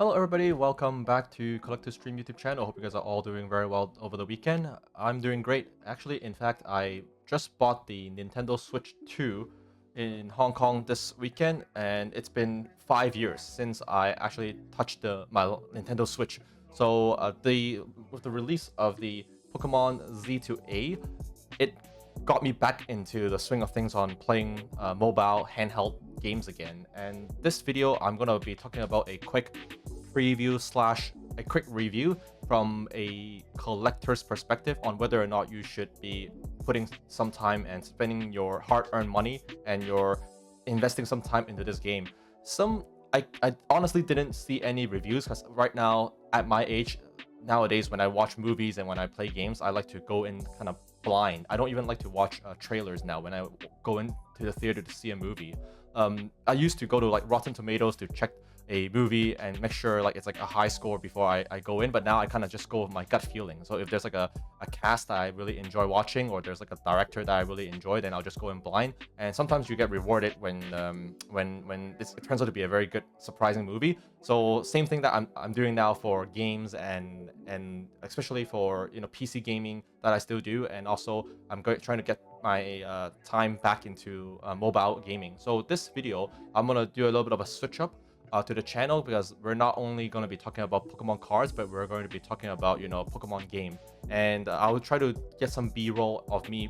Hello everybody, welcome back to Collector Stream YouTube channel. Hope you guys are all doing very well over the weekend. I'm doing great. Actually, in fact, I just bought the Nintendo Switch 2 in Hong Kong this weekend, and it's been 5 years since I actually touched my Nintendo Switch. So with the release of the Pokemon Z2A, it got me back into the swing of things on playing mobile handheld games again. And this video, I'm gonna be talking about a quick preview slash a quick review from a collector's perspective on whether or not you should be putting some time and spending your hard-earned money and you're investing some time into this game. I honestly didn't see any reviews because right now at my age nowadays when I watch movies and when I play games, I like to go in kind of blind. I don't even like to watch trailers now when I go into the theater to see a movie. I used to go to like Rotten Tomatoes to check a movie and make sure like it's like a high score before I go in, but now I kind of just go with my gut feeling. So if there's like a cast that I really enjoy watching, or there's like a director that I really enjoy, then I'll just go in blind. And sometimes you get rewarded when it turns out to be a very good surprising movie. So same thing that I'm doing now for games and especially for PC gaming that I still do, and also I'm trying to get my time back into mobile gaming. So this video I'm gonna do a little bit of a switch up to the channel, because we're not only going to be talking about Pokemon cards, but we're going to be talking about Pokemon game. And I will try to get some b-roll of me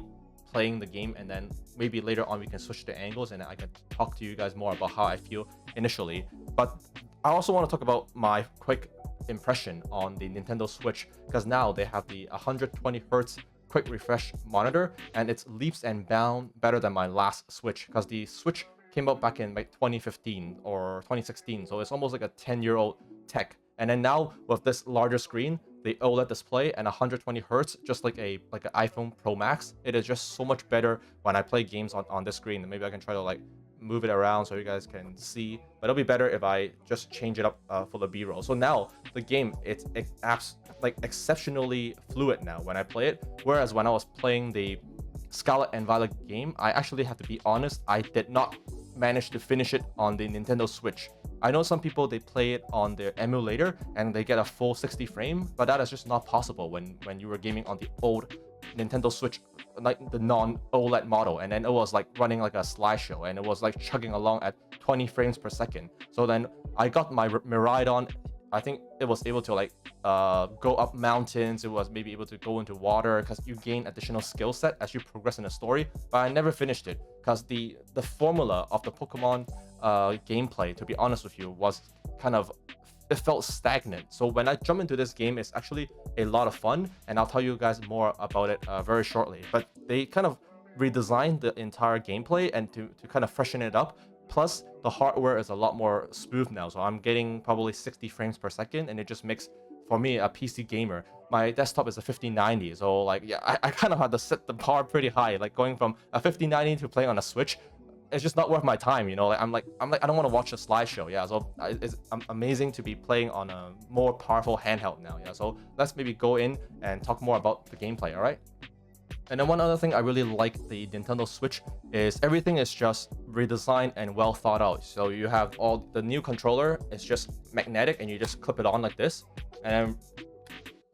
playing the game, and then maybe later on we can switch the angles and I can talk to you guys more about how I feel initially. But I also want to talk about my quick impression on the Nintendo Switch, because now they have the 120 hertz quick refresh monitor, and it's leaps and bounds better than my last Switch, because the Switch came out back in like 2015 or 2016, so it's almost like a 10-year-old tech. And then now with this larger screen, the OLED display and 120 hertz, just like an iPhone Pro Max, it is just so much better when I play games on this screen. And maybe I can try to like move it around so you guys can see, but it'll be better if I just change it up for the B-roll. So now the game, it's like exceptionally fluid now when I play it, whereas when I was playing the Scarlet and Violet game, I actually have to be honest, I did not manage to finish it on the Nintendo Switch. I know some people, they play it on their emulator and they get a full 60 frame, but that is just not possible when you were gaming on the old Nintendo Switch, like the non-OLED model, and then it was like running like a slideshow and it was like chugging along at 20 frames per second. So then I got my Miraidon. I think it was able to like go up mountains. It was maybe able to go into water, because you gain additional skill set as you progress in the story. But I never finished it because the formula of the Pokemon gameplay, to be honest with you, was kind of, it felt stagnant. So when I jump into this game, it's actually a lot of fun, and I'll tell you guys more about it very shortly. But they kind of redesigned the entire gameplay and to kind of freshen it up. Plus, the hardware is a lot more smooth now, so I'm getting probably 60 frames per second, and it just makes, for me, a PC gamer, my desktop is a 5090, so like, yeah, I kind of had to set the bar pretty high. Like going from a 5090 to playing on a Switch, it's just not worth my time, Like I'm like I don't want to watch a slideshow, yeah. So it's amazing to be playing on a more powerful handheld now, yeah. So let's maybe go in and talk more about the gameplay, all right? And then one other thing I really like the Nintendo Switch is everything is just redesigned and well thought out. So you have all the new controller, it's just magnetic and you just clip it on like this. And then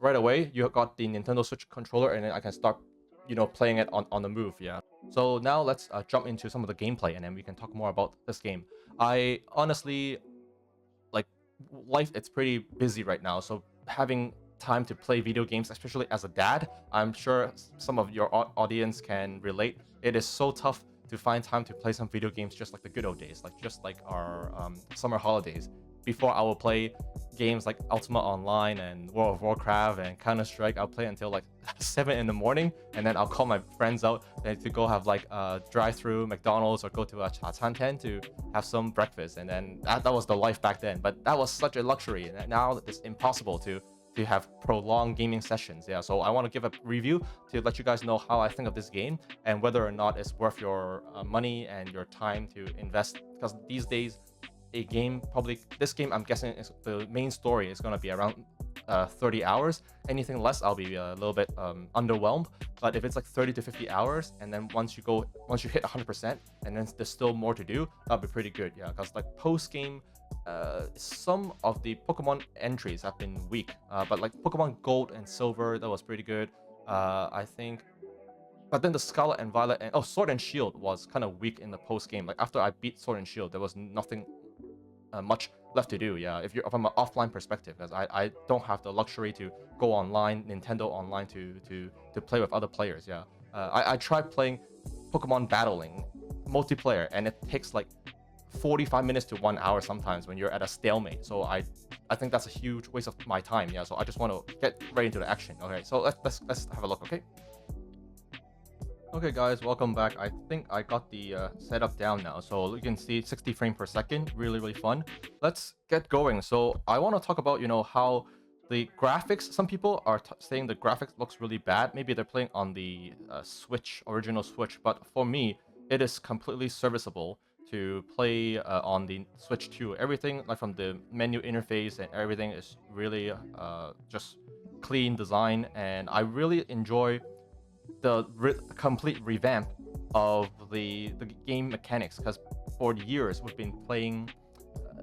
right away, you got the Nintendo Switch controller, and then I can start, playing it on the move, yeah. So now let's jump into some of the gameplay, and then we can talk more about this game. I honestly, like, life, it's pretty busy right now. So having time to play video games, especially as a dad, I'm sure some of your audience can relate. It is so tough to find time to play some video games, just like the good old days, like just like our summer holidays. Before, I will play games like Ultima Online and World of Warcraft and Counter-Strike. I'll play until like 7 in the morning, and then I'll call my friends out to go have like a drive-through McDonald's or go to a cha chan to have some breakfast. And then that was the life back then, but that was such a luxury, and now it's impossible to have prolonged gaming sessions. Yeah, so I want to give a review to let you guys know how I think of this game and whether or not it's worth your money and your time to invest, because these days this game, I'm guessing the main story is going to be around 30 hours. Anything less, I'll be a little bit underwhelmed. But if it's like 30 to 50 hours, and then once you hit 100%, and then there's still more to do, that'll be pretty good. Yeah, because like post game some of the Pokemon entries have been weak, but like Pokemon Gold and Silver, that was pretty good. I think, but then the Scarlet and Violet and Sword and Shield was kind of weak in the post game. Like after I beat Sword and Shield, there was nothing much left to do. Yeah, if you're from an offline perspective, because I don't have the luxury to go online, Nintendo online to play with other players. Yeah, I tried playing Pokemon battling multiplayer, and it takes like 45 minutes to 1 hour sometimes when you're at a stalemate. So I think that's a huge waste of my time. Yeah, so I just want to get right into the action. Okay, so let's have a look. Okay. Okay guys, welcome back. I think I got the setup down now, so you can see 60 frames per second, really fun. Let's get going. So I want to talk about how the graphics, some people are saying the graphics looks really bad. Maybe they're playing on the Switch, original Switch, but for me it is completely serviceable to play on the Switch 2. Everything like from the menu interface and everything is really just clean design, and I really enjoy the complete revamp of the game mechanics, because for years we've been playing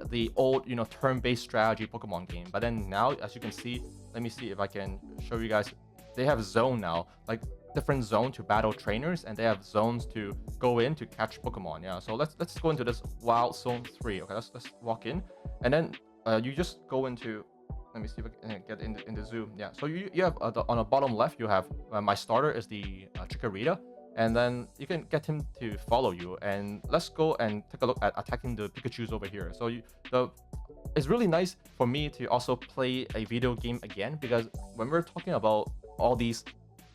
the old turn-based strategy Pokemon game, but then now, as you can see, let me see if I can show you guys, they have zone now, like different zone to battle trainers, and they have zones to go in to catch Pokemon. Yeah, so let's go into this Wild Zone 3. Okay, let's walk in, and then you just go into, let me see if I can get in the zoom. Yeah, so you have on the bottom left, you have my starter is the Chikorita, and then you can get him to follow you. And let's go and take a look at attacking the Pikachus over here. So it's really nice for me to also play a video game again, because when we're talking about all these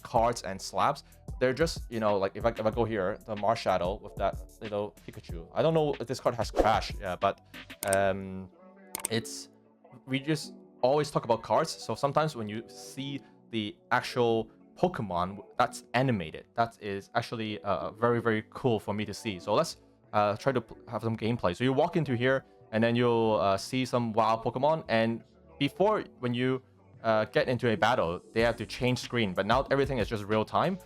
cards and slabs, they're just like if I go here, the Marshadow with that little Pikachu. I don't know if this card has Crash, yeah, but we just always talk about cards, so sometimes when you see the actual Pokemon that's animated, that is actually very cool for me to see. So let's try to have some gameplay. So you walk into here, and then you'll see some wild Pokemon, and before, when you get into a battle, they have to change screen, but now everything is just real time.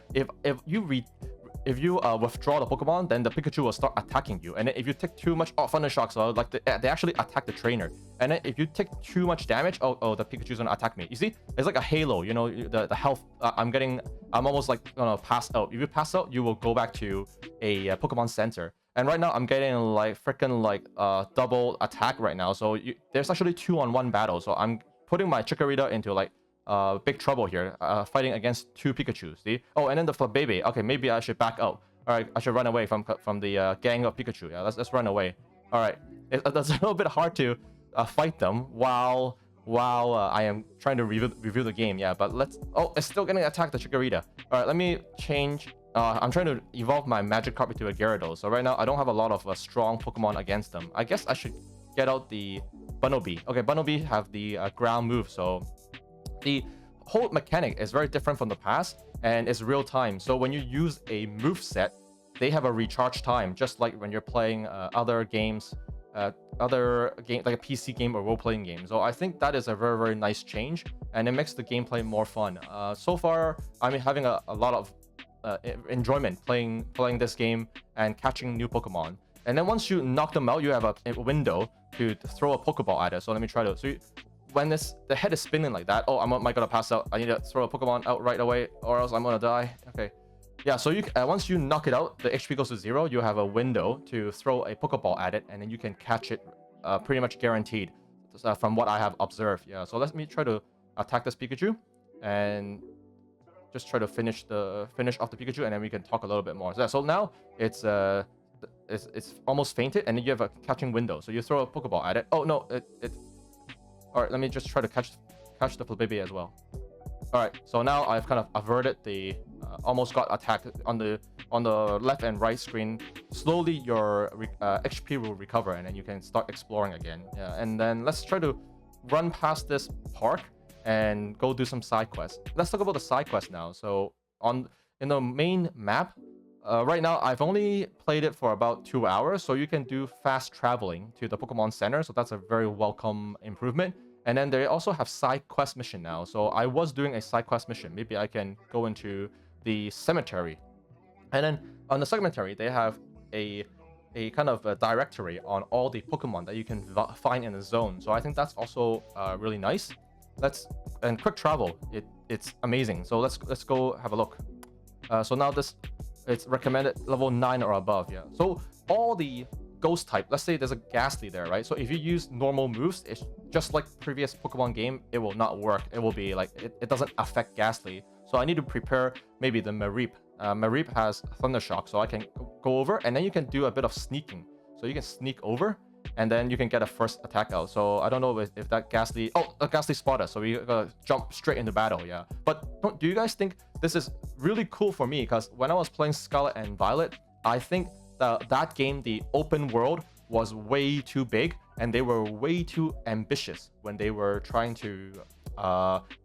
If you withdraw the Pokemon, then the Pikachu will start attacking you. And then if you take too much Thunder Shock, so like they actually attack the trainer. And then if you take too much damage, the Pikachu's gonna attack me. You see, it's like a halo. The health. I'm almost like gonna pass out. If you pass out, you will go back to a Pokemon Center. And right now I'm getting like freaking like double attack right now. So there's actually 2-on-1 battle. So I'm putting my Chikorita into like big trouble here, fighting against 2 Pikachus. See? Oh, and then the Flabébé. Okay, maybe I should back out. All right, I should run away from the gang of Pikachu. Yeah, let's run away. All right, it's a little bit hard to fight them while I am trying to review the game. Yeah, but it's still getting attacked, the Chikorita. All right, let me change. I'm trying to evolve my Magikarp into a Gyarados. So right now I don't have a lot of strong Pokemon against them. I guess I should get out the Bunnelby. Okay, Bunnelby have the ground move, so the whole mechanic is very different from the past, and it's real time. So when you use a move set, they have a recharge time, just like when you're playing other games, like a PC game or role-playing game. So I think that is a very nice change, and it makes the gameplay more fun. So far, I'm having a lot of enjoyment playing this game and catching new Pokemon. And then once you knock them out, you have a window to throw a Pokeball at it. So let me try to. So when the head is spinning like that, am I gonna pass out? I need to throw a Pokemon out right away, or else I'm gonna die. Okay. Yeah, so once you knock it out, the HP goes to 0. You have a window to throw a Pokeball at it, and then you can catch it, pretty much guaranteed, from what I have observed. Yeah, so let me try to attack this Pikachu, and just try to finish off the Pikachu, and then we can talk a little bit more. So now it's almost fainted, and then you have a catching window. So you throw a Pokeball at it. Oh no, all right, let me just try to catch the Flabébé as well. All right, so now I've kind of averted the almost got attacked on the left and right screen. Slowly your HP will recover, and then you can start exploring again. Yeah, and then let's try to run past this park and go do some side quests. Let's talk about the side quests now. So in the main map, right now I've only played it for about 2 hours, so you can do fast traveling to the Pokemon Center. So that's a very welcome improvement. And then they also have side quest mission now. So I was doing a side quest mission. Maybe I can go into the cemetery. And then on the cemetery, they have a a kind of a directory on all the Pokemon that you can find in the zone. So I think that's also really nice. And quick travel, it's amazing. So let's go have a look. So now it's recommended level 9 or above. Yeah. So all the ghost type, let's say there's a Ghastly there, right? So if you use normal moves, it's just like previous Pokemon game, it will not work. It will be like it doesn't affect Ghastly. So I need to prepare maybe the Mareep. Mareep has Thunder Shock, so I can go over, and then you can do a bit of sneaking. So you can sneak over, and then you can get a first attack out. So I don't know if that Ghastly... Oh, a Ghastly spotted, so we gotta jump straight into battle, yeah. But do you guys think this is really cool for me? Because when I was playing Scarlet and Violet, I think that game, the open world, was way too big, and they were way too ambitious when they were trying to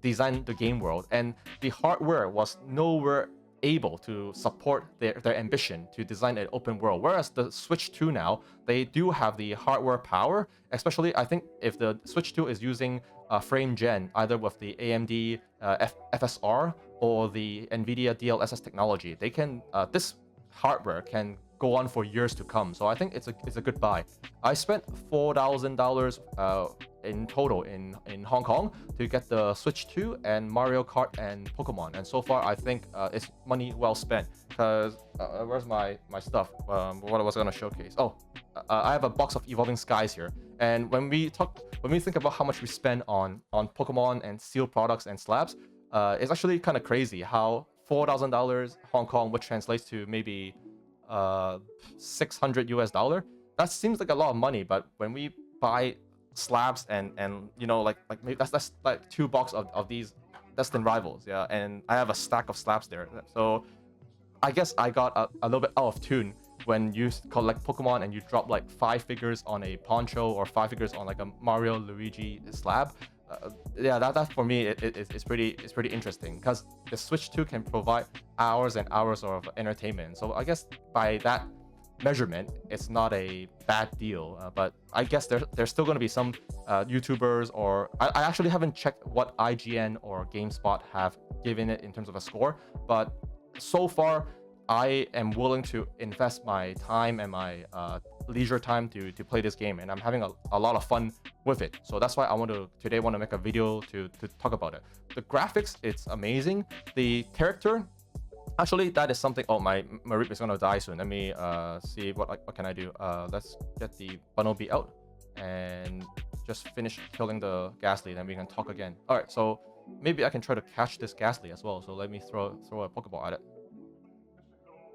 design the game world. And the hardware was nowhere able to support their ambition to design an open world. Whereas the Switch 2 now, they do have the hardware power, especially I think if the Switch 2 is using frame gen, either with the AMD FSR or the NVIDIA DLSS technology, they can this hardware can go on for years to come. So I think it's a good buy. I spent $4,000 in total in Hong Kong to get the Switch 2 and Mario Kart and Pokemon. And so far, I think it's money well spent. Because where's my stuff? What I was gonna showcase? Oh, I have a box of Evolving Skies here. And when we think about how much we spend on Pokemon and sealed products and slabs, it's actually kind of crazy how $4,000 Hong Kong, which translates to maybe 600 US dollar. That seems like a lot of money, but when we buy slabs and you know, like maybe that's like 2 boxes of these Destined Rivals, yeah, and I have a stack of slabs there. So I guess I got a little bit out of tune when you collect Pokemon and you drop like 5 figures on a Poncho or 5 figures on like a Mario Luigi slab. Yeah, that for me it's pretty interesting, because the Switch 2 can provide hours and hours of entertainment. So I guess by that measurement, it's not a bad deal. But I guess there's still going to be some YouTubers, or I actually haven't checked what IGN or GameSpot have given it in terms of a score. But so far, I am willing to invest my time and my leisure time to play this game, and I'm having a lot of fun with it. So that's why I want to make a video to talk about it. The graphics, it's amazing. The character, actually, that is something. Oh, my Mareep is gonna die soon. Let me see what can I do. Let's get the Bunnelby out and just finish killing the Ghastly, then we can talk again. All right, so maybe I can try to catch this Ghastly as well. So let me throw a Pokeball at it.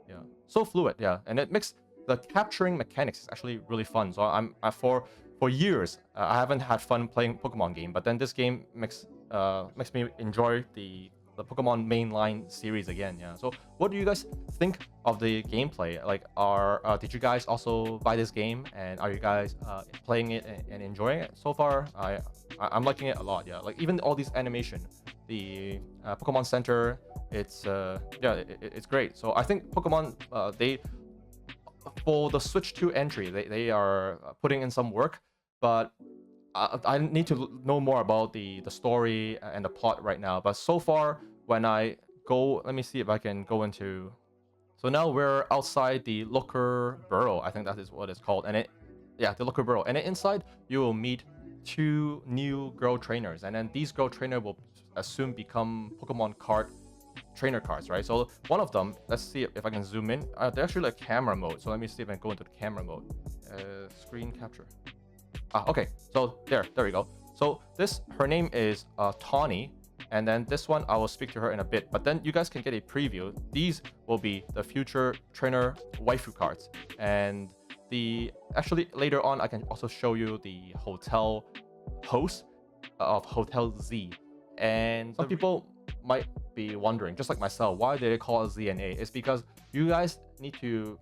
Yeah, so fluid. Yeah, and it makes the capturing mechanics is actually really fun. So I'm for years I haven't had fun playing Pokemon game, but then this game makes me enjoy the Pokemon mainline series again. Yeah. So what do you guys think of the gameplay? Like, did you guys also buy this game, and are you guys playing it and enjoying it so far? I'm liking it a lot. Yeah. Like even all these animation, the Pokemon Center, it's it's great. So I think Pokemon for the Switch 2 entry, they are putting in some work, but I need to know more about the story and the plot right now. But so far, when I go, let me see if I can go into. So now we're outside the Looker Burrow. I think that is what it's called. And the Looker Burrow. And inside, you will meet 2 new girl trainers, and then these girl trainer will soon become Pokemon card trainer cards, right? So one of them, let's see if I can zoom in. They're actually like camera mode. So let me see if I can go into the camera mode. Screen capture. Okay, so there we go. So her name is Tawny, and then this one I will speak to her in a bit, but then you guys can get a preview. These will be the future trainer waifu cards, and actually later on I can also show you the hotel host of Hotel Z. And some people might be wondering, just like myself, why did they call it ZNA? It's because you guys need to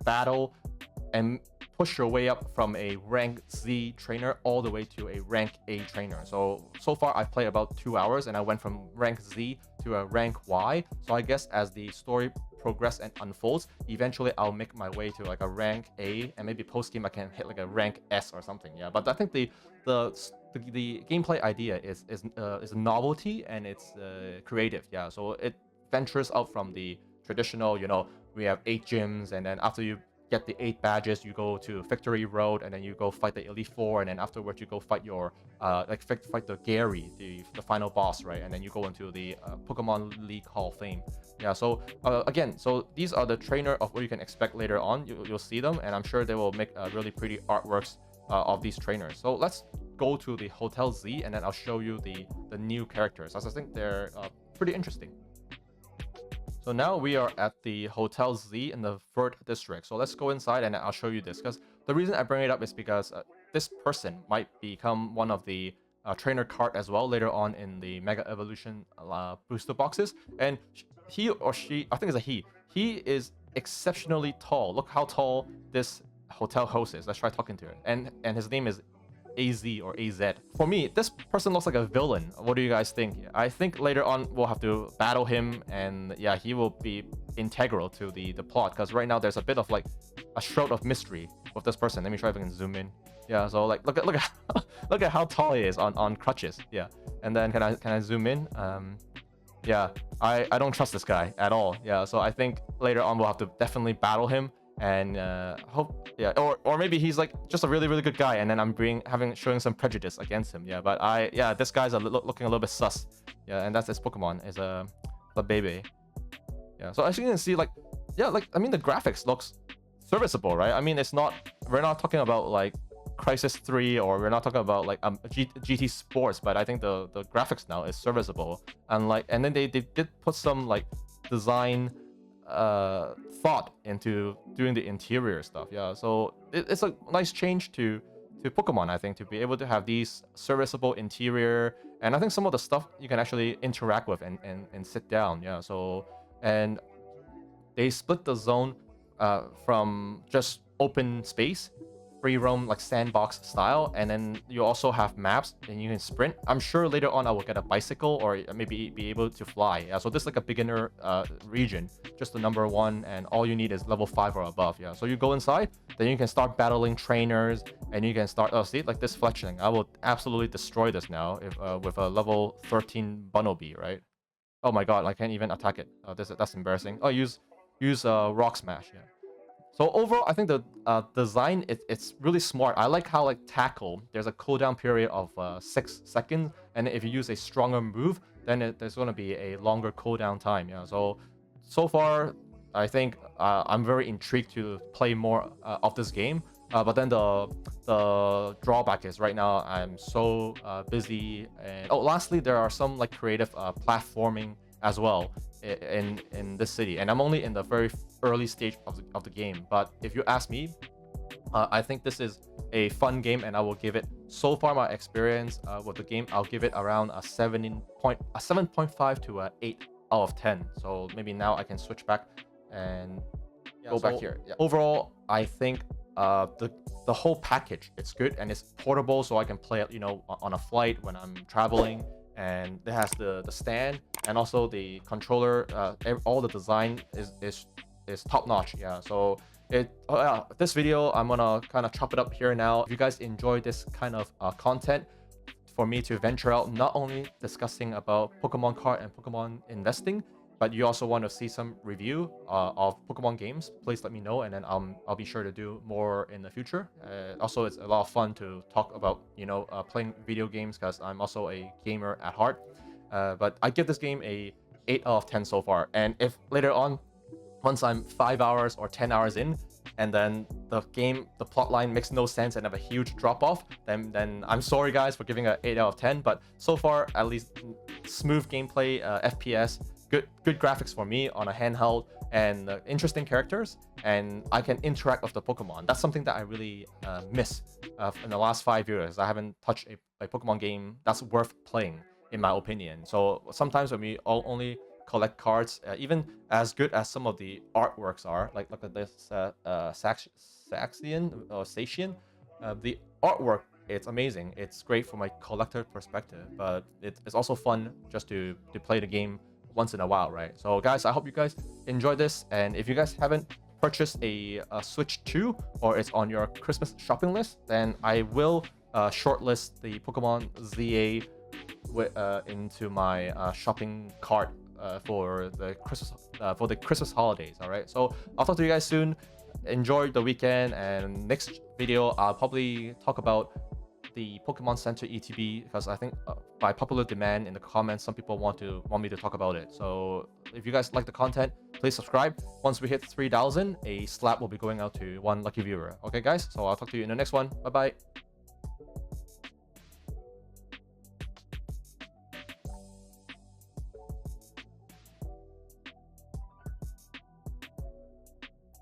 battle and push your way up from a rank Z trainer all the way to a rank A trainer. So far I've played about 2 hours, and I went from rank Z to a rank Y. So I guess as the story progresses and unfolds, eventually I'll make my way to like a rank A, and maybe post game I can hit like a rank S or something. Yeah, but I think the gameplay idea is a novelty, and it's creative. Yeah, so it ventures out from the traditional, we have 8 gyms, and then after you get the 8 badges, you go to Victory Road, and then you go fight the Elite Four, and then afterwards you go fight your fight the Gary, the final boss, right? And then you go into the Pokemon League Hall of Fame. Yeah, so again, so these are the trainer of what you can expect later on. You'll see them, and I'm sure they will make really pretty artworks of these trainers. So let's go to the Hotel Z, and then I'll show you the new characters, as I think they're pretty interesting. So now we are at the Hotel Z in the 3rd district. So let's go inside and I'll show you this, because the reason I bring it up is because this person might become one of the trainer card as well later on in the Mega Evolution booster boxes. And he or she, I think it's a he is exceptionally tall. Look how tall this hotel host is. Let's try talking to her. And his name is AZ or AZ. For me, this person looks like a villain. What do you guys think? I think later on we'll have to battle him, and yeah, he will be integral to the plot, because right now there's a bit of like a shroud of mystery with this person. Let me try if I can zoom in. Yeah, so like look at look at how tall he is on crutches. Yeah, and then can I zoom in? Yeah, I don't trust this guy at all. Yeah, so I think later on we'll have to definitely battle him, and hope, yeah, or maybe he's like just a really good guy, and then I'm showing some prejudice against him. Yeah, but this guy's looking a little bit sus. Yeah, and that's his Pokemon, is a baby. Yeah, so as you can see, like, yeah, like, I mean, the graphics looks serviceable, right? I mean, we're not talking about like Crisis 3, or we're not talking about like GT Sports, but I think the graphics now is serviceable. And then they did put some like design thought into doing the interior stuff. Yeah, so it's a nice change to Pokemon, I think, to be able to have these serviceable interior, and I think some of the stuff you can actually interact with and sit down. Yeah, so, and they split the zone from just open space, free roam, like sandbox style, and then you also have maps and you can sprint. I'm sure later on I will get a bicycle or maybe be able to fly. Yeah, so this is like a beginner region, just the number 1, and all you need is level 5 or above. Yeah, so you go inside, then you can start battling trainers, and you can start, oh, see, like this fletchling. I will absolutely destroy this now if with a level 13 Bunnelby, right? Oh my god, I can't even attack it. That's embarrassing. Oh, use Rock Smash. Yeah. So overall, I think the design, it's really smart. I like how, like, Tackle, there's a cooldown period of 6 seconds, and if you use a stronger move, then there's going to be a longer cooldown time. Yeah. So far, I think I'm very intrigued to play more of this game. But then the drawback is right now I'm so busy. And lastly, there are some like creative platforming as well in this city, and I'm only in the very early stage of the game. But if you ask me, I think this is a fun game, and I will give it, so far my experience with the game, I'll give it around a 7.5 to a 8 out of 10. So maybe now I can switch back and go back here. Yeah. Overall, I think the whole package, it's good, and it's portable, so I can play it, on a flight when I'm traveling. And it has the stand, and also the controller. All the design is top notch. Yeah, so this video, I'm gonna kind of chop it up here now. If you guys enjoy this kind of content for me to venture out, not only discussing about Pokemon card and Pokemon investing, but you also want to see some review of Pokemon games, please let me know, and then I'll be sure to do more in the future. Also, it's a lot of fun to talk about, playing video games, because I'm also a gamer at heart. But I give this game a 8 out of 10 so far. And if later on, once I'm 5 hours or 10 hours in, and then the plot line makes no sense and have a huge drop off, then I'm sorry guys for giving an 8 out of 10. But so far, at least, smooth gameplay, FPS, good graphics for me on a handheld, and interesting characters, and I can interact with the Pokemon. That's something that I really miss in the last 5 years. I haven't touched a Pokemon game that's worth playing, in my opinion. So sometimes when we only collect cards, even as good as some of the artworks are, like look at this Saxian or Satian, the artwork, it's amazing. It's great from a collector perspective, but it's also fun just to play the game once in a while, right? So guys, I hope you guys enjoyed this, and if you guys haven't purchased a Switch 2, or it's on your Christmas shopping list, then I will shortlist the Pokemon ZA into my shopping cart for the Christmas holidays. All right, so I'll talk to you guys soon. enjoy the weekend, and next video I'll probably talk about the Pokemon Center ETB, because I think by popular demand in the comments, some people want me to talk about it. So if you guys like the content, please subscribe. Once we hit 3,000, a slap will be going out to one lucky viewer. Okay, guys? So I'll talk to you in the next one. Bye bye.